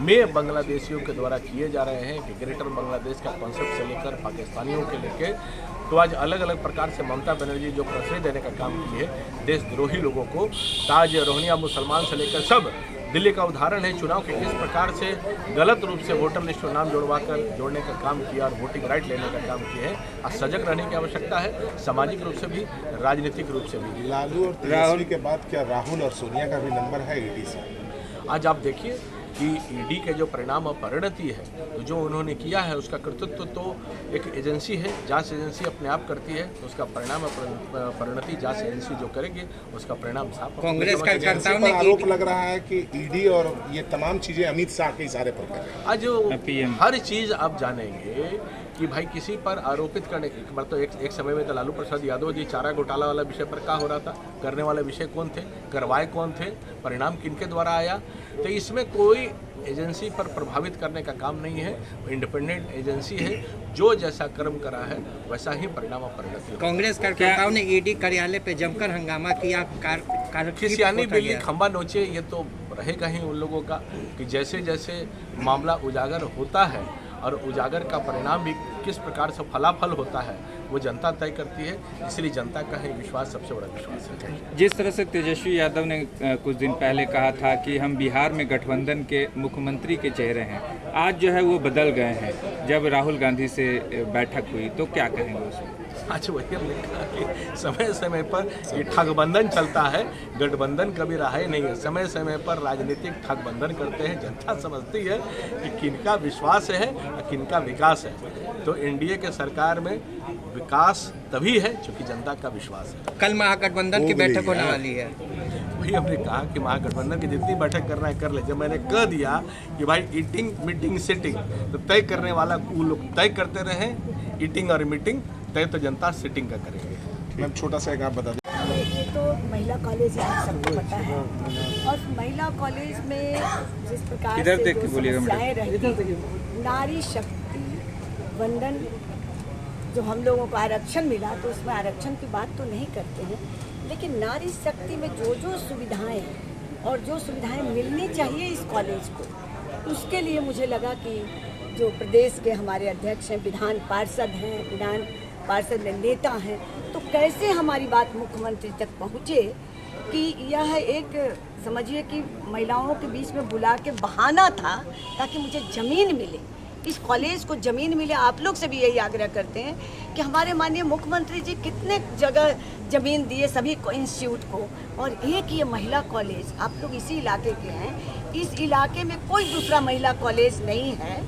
में बांग्लादेशियों के द्वारा किए जा रहे हैं कि ग्रेटर बांग्लादेश का कॉन्सेप्ट से लेकर पाकिस्तानियों के लेके तो आज अलग अलग प्रकार से ममता बनर्जी जो प्रश्रय देने का काम की है देशद्रोही लोगों को, ताज रोहिंग्या मुसलमान से लेकर सब दिल्ली का उदाहरण है चुनाव के किस प्रकार से गलत रूप से वोटर लिस्ट में नाम जोड़ने का काम किया और वोटिंग राइट लेने का काम किए हैं। आज सजग रहने की आवश्यकता है, सामाजिक रूप से भी, राजनीतिक रूप से भी। लालू और तेजस्वी के बाद क्या राहुल और सोनिया का भी नंबर है ईडी से? आज आप देखिए कि ईडी के जो परिणाम और परिणति है, तो जो उन्होंने किया है उसका कर्तृत्व तो एक एजेंसी है, जांच एजेंसी अपने आप करती है, तो उसका परिणाम और परिणति जांच एजेंसी जो करेगी उसका परिणाम साफ। कांग्रेस कार्यकर्ताओं ने आरोप लग रहा है कि ईडी और ये तमाम चीजें अमित शाह के इशारे पर कर रहे हैं। आज हर चीज आप जानेंगे कि भाई किसी पर आरोपित करने एक बार तो एक समय में तो लालू प्रसाद यादव जी चारा घोटाला वाला विषय पर क्या हो रहा था, करने वाले विषय कौन थे, करवाए कौन थे, परिणाम किनके द्वारा आया। तो इसमें कोई एजेंसी पर प्रभावित करने का काम नहीं है, इंडिपेंडेंट एजेंसी है, जो जैसा कर्म करा है वैसा ही परिणाम और परिणति। कांग्रेस कार्यकर्ताओं ने ईडी कार्यालय पे जमकर हंगामा किया, खिसियानी बिल्ली खंबा नोचे, ये तो रहेगा ही उन लोगों का कि जैसे जैसे मामला उजागर होता है और उजागर का परिणाम भी किस प्रकार से फलाफल होता है वो जनता तय करती है, इसलिए जनता का ही विश्वास सबसे बड़ा विश्वास है। जिस तरह से तेजस्वी यादव ने कुछ दिन पहले कहा था कि हम बिहार में गठबंधन के मुख्यमंत्री के चेहरे हैं, आज जो है वो बदल गए हैं जब राहुल गांधी से बैठक हुई, तो क्या कहेंगे उसमें? आज वही हमने कहा कि समय समय पर ये ठगबंधन चलता है, गठबंधन कभी रहा ही नहीं है। समय समय पर राजनीतिक ठगबंधन करते हैं, जनता समझती है कि किनका विश्वास है और किनका विकास है। तो एनडीए के सरकार में विकास तभी है क्योंकि जनता का विश्वास है। कल महागठबंधन की बैठक होने वाली है, वही हमने कहा कि महागठबंधन की जितनी बैठक करना है कर ले। जब मैंने कह दिया कि भाई ईटिंग मीटिंग सिटिंग, तो तय करने वाला वो लोग तय करते रहे, ईटिंग और मीटिंग तय तो जनता सिटिंग का करेंगे। मैम छोटा सा एक आप बता दें। ये तो महिला कॉलेज है, सबको पता है, और महिला कॉलेज में जिस प्रकार से जो समस्याएं रहती, नारी शक्ति वंदन जो हम लोगों को आरक्षण मिला, तो उसमें आरक्षण की बात तो नहीं करते हैं, लेकिन नारी शक्ति में जो जो सुविधाएं और जो सुविधाएं मिलनी चाहिए इस कॉलेज को, उसके लिए मुझे लगा कि जो प्रदेश के हमारे अध्यक्ष हैं, विधान पार्षद नेता हैं, तो कैसे हमारी बात मुख्यमंत्री तक पहुँचे कि यह एक समझिए कि महिलाओं के बीच में बुला के बहाना था ताकि मुझे ज़मीन मिले, इस कॉलेज को ज़मीन मिले। आप लोग से भी यही आग्रह करते हैं कि हमारे माननीय मुख्यमंत्री जी कितने जगह ज़मीन दिए सभी को, इंस्टीट्यूट को, और एक ये महिला कॉलेज, आप लोग इसी इलाके के हैं, इस इलाके में कोई दूसरा महिला कॉलेज नहीं है।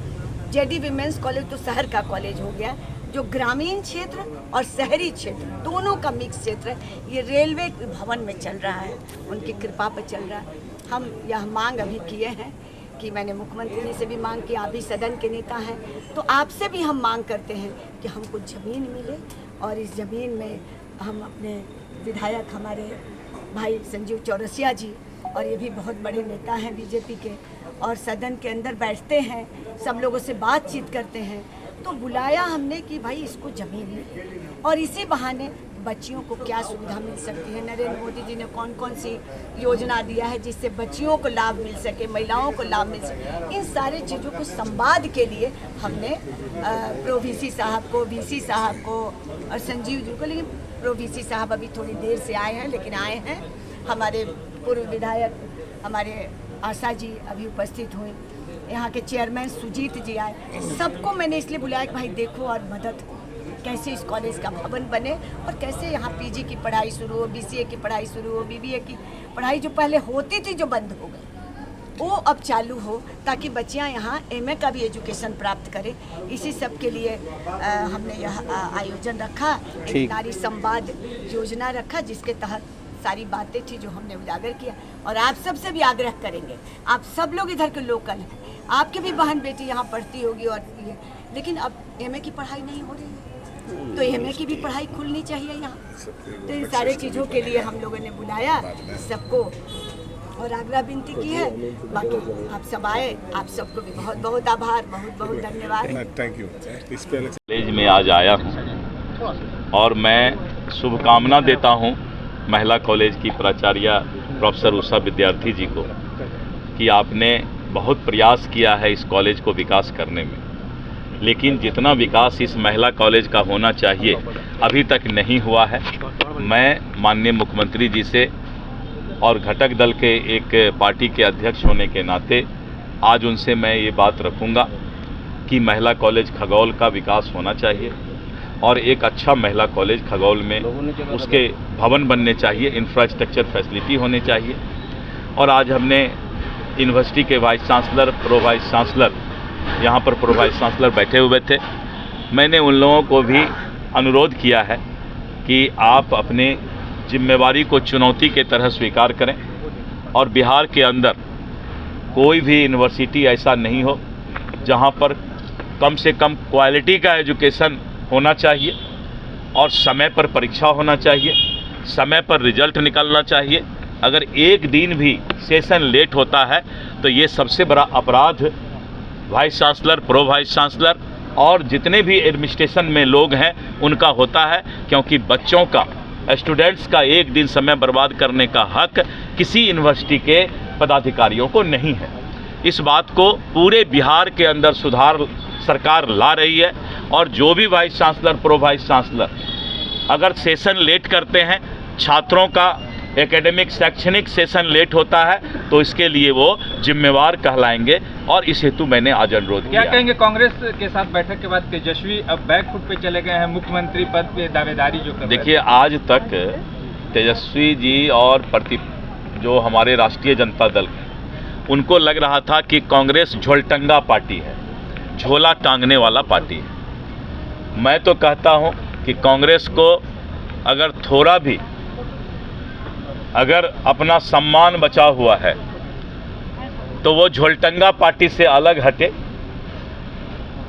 जेडी विमेंस कॉलेज तो शहर का कॉलेज हो गया, जो ग्रामीण क्षेत्र और शहरी क्षेत्र दोनों का मिक्स क्षेत्र है। ये रेलवे भवन में चल रहा है, उनकी कृपा पर चल रहा है। हम यह मांग अभी किए हैं कि मैंने मुख्यमंत्री जी से भी मांग की, आप भी सदन के नेता हैं, तो आपसे भी हम मांग करते हैं कि हमको ज़मीन मिले, और इस ज़मीन में हम अपने विधायक हमारे भाई संजीव चौरसिया जी, और ये भी बहुत बड़े नेता हैं बीजेपी के, और सदन के अंदर बैठते हैं, सब लोगों से बातचीत करते हैं, तो बुलाया हमने कि भाई इसको ज़मीन मिले, और इसी बहाने बच्चियों को क्या सुविधा मिल सकती है। नरेंद्र मोदी जी ने कौन कौन सी योजना दिया है जिससे बच्चियों को लाभ मिल सके, महिलाओं को लाभ मिल सके, इन सारे चीज़ों को संवाद के लिए हमने प्रो वीसी साहब को, वीसी साहब को और संजीव जी को, लेकिन प्रो वीसी साहब अभी थोड़ी देर से आए हैं, लेकिन आए हैं। हमारे पूर्व विधायक हमारे आशा जी अभी उपस्थित हुए, यहाँ के चेयरमैन सुजीत जी आए, सबको मैंने इसलिए बुलाया कि भाई देखो और मदद कैसे इस कॉलेज का भवन बने, और कैसे यहाँ पीजी की पढ़ाई शुरू हो, बीसीए की पढ़ाई शुरू हो, बीबीए की पढ़ाई जो पहले होती थी जो बंद हो गई, वो अब चालू हो, ताकि बच्चियाँ यहाँ एमए का भी एजुकेशन प्राप्त करें। इसी सब के लिए हमने यह आयोजन रखा, एक नारी संवाद योजना रखा, जिसके तहत सारी बातें थी जो हमने उजागर किया। और आप सबसे भी आग्रह करेंगे, आप सब लोग इधर के लोकल हैं, आपके भी बहन बेटी यहाँ पढ़ती होगी, और ये, लेकिन अब एमए की पढ़ाई नहीं हो रही है, तो एमए की भी पढ़ाई खुलनी चाहिए यहाँ। तो इन सारे चीज़ों के लिए हम लोगों ने बुलाया सबको और आग्रह विनती की है। बाकी आप सब आए, आप सबको भी बहुत बहुत आभार, बहुत बहुत धन्यवाद। Thank you. कॉलेज में आज आया हूँ और मैं शुभकामना देता हूँ महिला कॉलेज की प्राचार्य प्रोफेसर उषा विद्यार्थी जी को कि आपने बहुत प्रयास किया है इस कॉलेज को विकास करने में, लेकिन जितना विकास इस महिला कॉलेज का होना चाहिए अभी तक नहीं हुआ है। मैं माननीय मुख्यमंत्री जी से और घटक दल के एक पार्टी के अध्यक्ष होने के नाते आज उनसे मैं ये बात रखूँगा कि महिला कॉलेज खगौल का विकास होना चाहिए और एक अच्छा महिला कॉलेज खगौल में उसके भवन बनने चाहिए, इंफ्रास्ट्रक्चर फैसिलिटी होने चाहिए। और आज हमने यूनिवर्सिटी के vice chancellor, pro vice chancellor, यहाँ पर प्रो वाइस चांसलर बैठे हुए थे। मैंने उन लोगों को भी अनुरोध किया है कि आप अपने जिम्मेवारी को चुनौती के तरह स्वीकार करें और बिहार के अंदर कोई भी यूनिवर्सिटी ऐसा नहीं हो जहाँ पर कम से कम क्वालिटी का एजुकेशन होना चाहिए और समय पर परीक्षा होना चाहिए, समय पर रिजल्ट निकलना चाहिए। अगर एक दिन भी सेशन लेट होता है तो ये सबसे बड़ा अपराध vice chancellor, pro vice chancellor और जितने भी एडमिनिस्ट्रेशन में लोग हैं उनका होता है, क्योंकि बच्चों का, स्टूडेंट्स का एक दिन समय बर्बाद करने का हक किसी यूनिवर्सिटी के पदाधिकारियों को नहीं है। इस बात को पूरे बिहार के अंदर सुधार सरकार ला रही है और जो भी vice chancellor, pro vice chancellor अगर सेशन लेट करते हैं, छात्रों का एकेडमिक शैक्षणिक सेशन लेट होता है तो इसके लिए वो जिम्मेवार कहलाएंगे और इस हेतु मैंने आज अनुरोध किया। क्या कहेंगे कांग्रेस के साथ बैठक के बाद तेजस्वी अब बैकफुट पे चले गए हैं, मुख्यमंत्री पद पे दावेदारी जो कर रहे हैं? देखिए, आज तक तेजस्वी जी और जो हमारे राष्ट्रीय जनता दल उनको लग रहा था कि कांग्रेस झोलटंगा पार्टी है, झोला टांगने वाला पार्टी है। मैं तो कहता हूं कि कांग्रेस को अगर थोड़ा भी अगर अपना सम्मान बचा हुआ है तो वो झोलटंगा पार्टी से अलग हटे।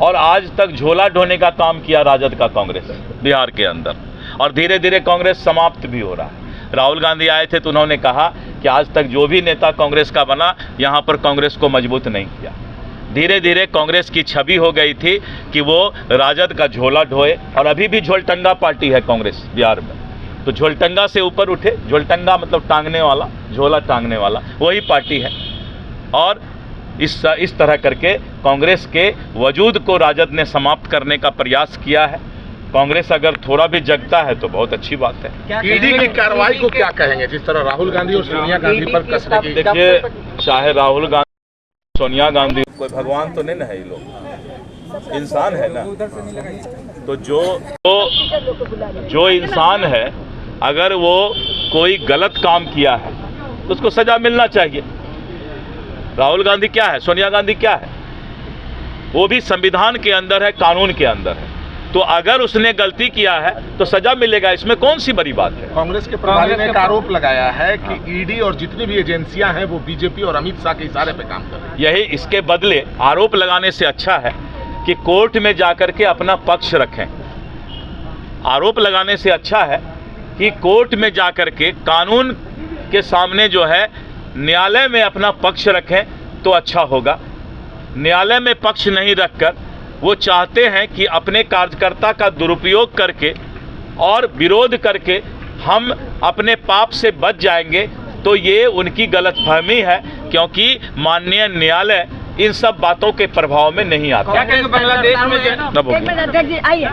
और आज तक झोला ढोने का काम किया राजद का कांग्रेस बिहार के अंदर, और धीरे धीरे कांग्रेस समाप्त भी हो रहा है। राहुल गांधी आए थे तो उन्होंने कहा कि आज तक जो भी नेता कांग्रेस का बना यहाँ पर कांग्रेस को मजबूत नहीं किया। धीरे धीरे कांग्रेस की छवि हो गई थी कि वो राजद का झोला ढोए, और अभी भी झोलटंगा पार्टी है कांग्रेस बिहार में। तो झोलटंगा से ऊपर उठे, झोलटंगा मतलब टांगने वाला, झोला टांगने वाला, वही पार्टी है। और इस तरह करके कांग्रेस के वजूद को राजद ने समाप्त करने का प्रयास किया है। कांग्रेस अगर थोड़ा भी जगता है तो बहुत अच्छी बात है। ईडी की कार्रवाई को क्या कहेंगे, जिस तरह राहुल गांधी और सोनिया गांधी पर कसने की? देखिए, चाहे राहुल गांधी, सोनिया गांधी, कोई भगवान तो नहीं ना है, ये लोग इंसान है ना। तो जो इंसान है, अगर वो कोई गलत काम किया है तो उसको सजा मिलना चाहिए। राहुल गांधी क्या है, सोनिया गांधी क्या है? वो भी संविधान के अंदर है, कानून के अंदर है। तो अगर उसने गलती किया है तो सजा मिलेगा, इसमें कौन सी बड़ी बात है। कांग्रेस के प्रभारी ने एक आरोप लगाया है कि ईडी और जितनी भी एजेंसियां हैं वो बीजेपी और अमित शाह के इशारे पे काम कर रही हैं। यही, इसके बदले आरोप लगाने से अच्छा है कि कोर्ट में जाकर के अपना पक्ष रखें। आरोप लगाने से अच्छा है कि कोर्ट में जाकर के कानून के सामने जो है न्यायालय में अपना पक्ष रखें तो अच्छा होगा। न्यायालय में पक्ष नहीं रखकर वो चाहते हैं कि अपने कार्यकर्ता का दुरुपयोग करके और विरोध करके हम अपने पाप से बच जाएंगे, तो ये उनकी गलतफहमी है, क्योंकि माननीय न्यायालय इन सब बातों के प्रभाव में नहीं आता। क्या कहेंगे बांग्लादेश में? एक मिनट, आइए।